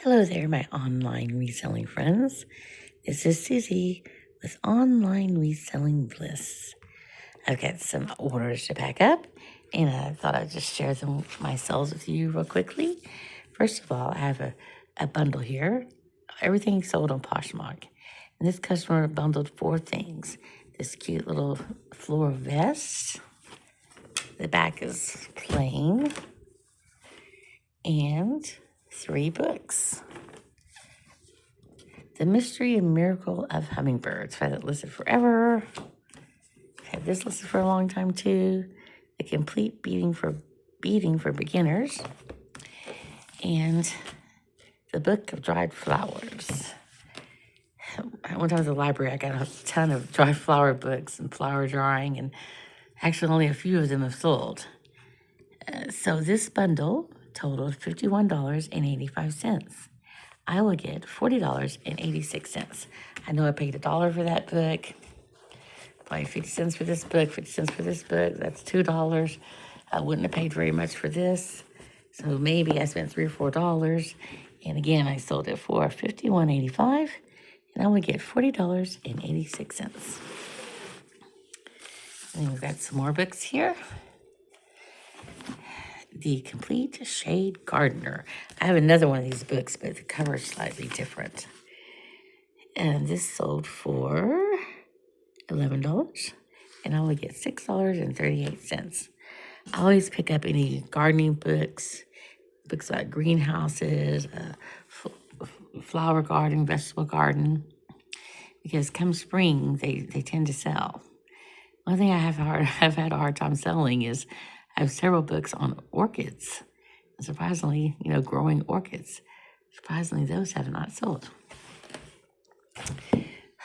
Hello there, my online reselling friends. This is Susie with Online Reselling Bliss. I've got some orders to pack up, and I thought I'd just share them myself with you real quickly. First of all, I have a bundle here. Everything sold on Poshmark. And this customer bundled 4 things. This cute little floral vest. The back is plain. And 3 books. The Mystery and Miracle of Hummingbirds. I've had it listed forever. I've had this listed for a long time too. The Complete Beating for Beginners. And the Book of Dried Flowers. One time at the library, I got a ton of dried flower books and flower drawing, and actually only a few of them have sold. So this bundle totaled $51.85. I will get $40.86. I know I paid $1 for that book, probably 50 cents for this book, 50 cents for this book. That's $2. I wouldn't have paid very much for this. So maybe I spent $3 or $4. And again, I sold it for $51.85, and I would get $40.86. And we've got some more books here. The Complete Shade Gardener. I have another one of these books, but the cover is slightly different. And this sold for $11, and I would get $6.38. I always pick up any gardening books about greenhouses, flower garden, vegetable garden, because come spring, they tend to sell. One thing I've had a hard time selling is I have several books on orchids. Surprisingly, growing orchids. Surprisingly, those have not sold.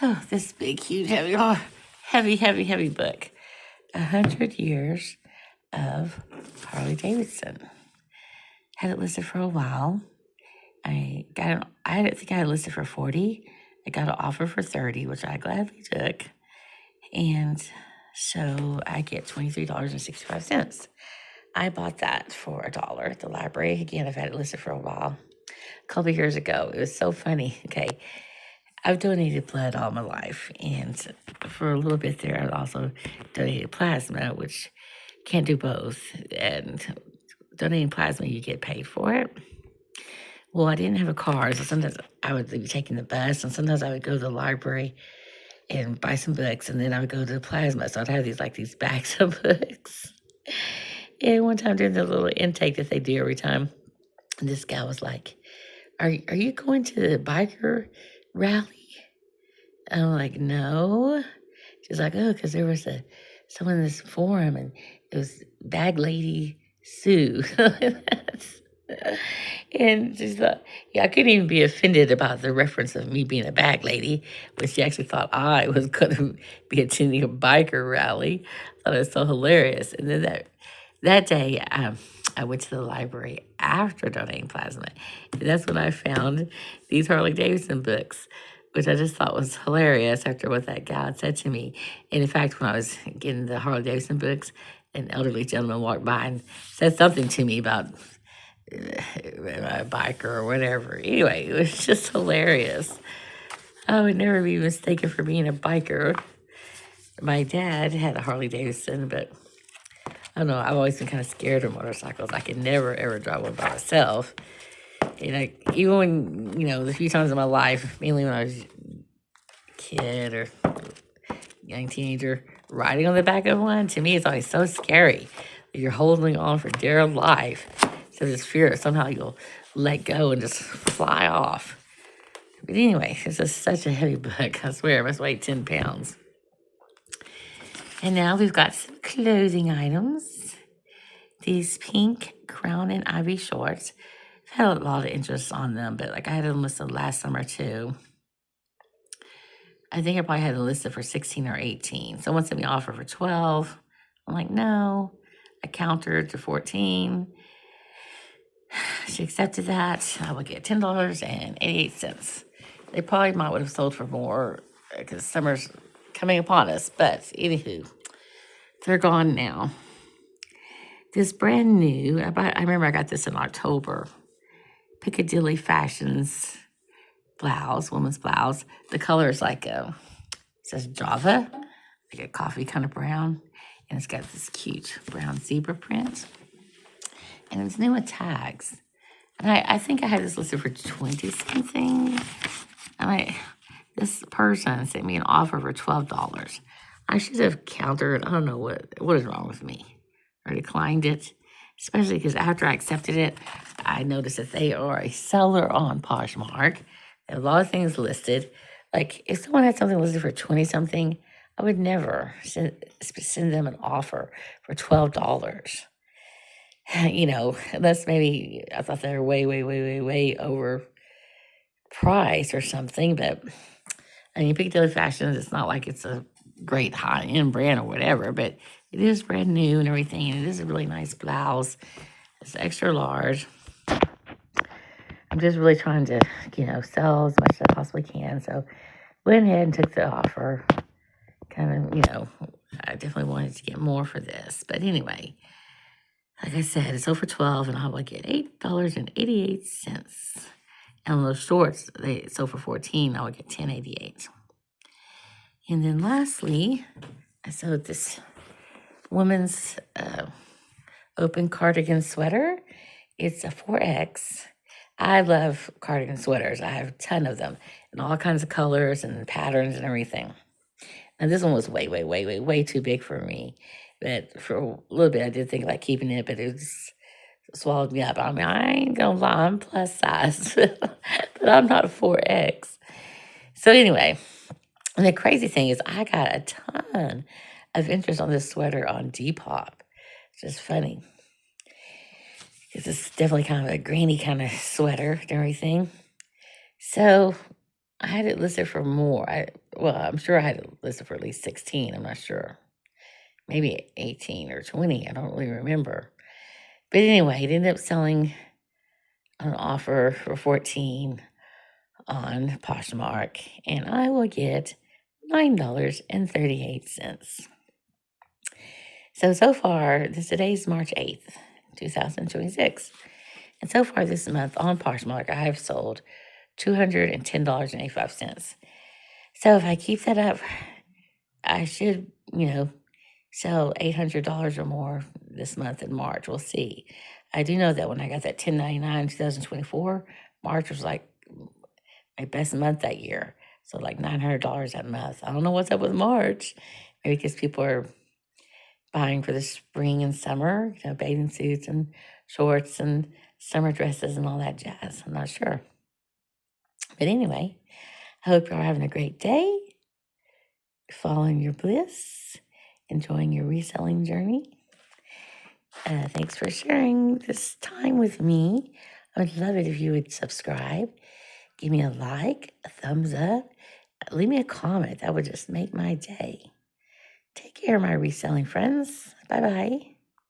Oh, this big, huge, heavy book. 100 Years of Harley Davidson. Had it listed for a while. I didn't think I had it listed for $40. I got an offer for $30, which I gladly took. And so I get $23.65. I bought that for $1 at the library. Again, I've had it listed for a while. A couple of years ago, it was so funny. Okay, I've donated blood all my life, and for a little bit there, I also donated plasma, which can't do both. And donating plasma, you get paid for it. Well, I didn't have a car, so sometimes I would be taking the bus, and sometimes I would go to the library and buy some books, and then I would go to the plasma. So I'd have these bags of books. And one time during the little intake that they do every time, this guy was like, are you going to the biker rally? And I'm like, no. She's like, oh, because there was someone in this forum, and it was Bag Lady Sue. And she's like, yeah, I couldn't even be offended about the reference of me being a bag lady, but she actually thought I was going to be attending a biker rally. I thought it was so hilarious. And then that day, I went to the library after donating plasma, and that's when I found these Harley Davidson books, which I just thought was hilarious after what that guy had said to me. And in fact, when I was getting the Harley Davidson books, an elderly gentleman walked by and said something to me about a biker or whatever. Anyway, it was just hilarious. I would never be mistaken for being a biker. My dad had a Harley Davidson, but I don't know, I've always been kind of scared of motorcycles. I could never, ever drive one by myself. And even when, the few times in my life, mainly when I was a kid or young teenager, riding on the back of one, to me, it's always so scary. You're holding on for dear life. So this fear that somehow you'll let go and just fly off. But anyway, this is such a heavy book. I swear, it must weigh 10 pounds. And now we've got some clothing items. These pink Crown and Ivy shorts. I've had a lot of interest on them, but I had them listed last summer too. I think I probably had them listed for 16 or 18. Someone sent me an offer for 12. I'm like, no. I countered to 14. She accepted that. I would get $10.88. They probably might would have sold for more because summer's coming upon us. But anywho, they're gone now. This brand new, I remember I got this in October. Piccadilly Fashions blouse, woman's blouse. The color is like it says Java, like a coffee kind of brown. And it's got this cute brown zebra print. And it's new with tags. And I think I had this listed for 20 something. And this person sent me an offer for $12. I should have countered. I don't know what is wrong with me, or declined it. Especially because after I accepted it, I noticed that they are a seller on Poshmark. They have a lot of things listed. Like if someone had something listed for 20 something, I would never send them an offer for $12. You know, unless maybe I thought they were way overpriced or something. But I mean, Piccadilly Fashions, it's not like it's a great high-end brand or whatever, but it is brand new and everything, and it is a really nice blouse. It's extra large. I'm just really trying to, sell as much as I possibly can. So went ahead and took the offer. Kind of, I definitely wanted to get more for this. But anyway, like I said, it's over 12 and I will get $8.88. And those shorts, they sold for 14, I would get $10.88. And then lastly, I sewed this woman's open cardigan sweater. It's a 4X. I love cardigan sweaters. I have a ton of them in all kinds of colors and patterns and everything. Now this one was way too big for me. But for a little bit, I did think about keeping it, but it was swallowed me up. I mean, I ain't gonna lie, I'm plus size, but I'm not a 4X. So anyway, and the crazy thing is I got a ton of interest on this sweater on Depop. It's just funny. It's just definitely kind of a granny kind of sweater and everything. So I had it listed for more. I'm sure I had it listed for at least 16. I'm not sure. Maybe 18 or 20. I don't really remember. But anyway, it ended up selling on offer for 14 on Poshmark, and I will get $9.38. So far, today's March 8th, 2026. And so far this month on Poshmark, I have sold $210.85. So if I keep that up, I should, sell $800 or more this month in March. We'll see. I do know that when I got that 1099 in 2024, March was like my best month that year. So like $900 that month. I don't know what's up with March. Maybe because people are buying for the spring and summer, bathing suits and shorts and summer dresses and all that jazz. I'm not sure. But anyway, I hope you're having a great day, following your bliss, enjoying your reselling journey. Thanks for sharing this time with me. I would love it if you would subscribe, give me a like, a thumbs up, leave me a comment. That would just make my day. Take care, my reselling friends. Bye-bye.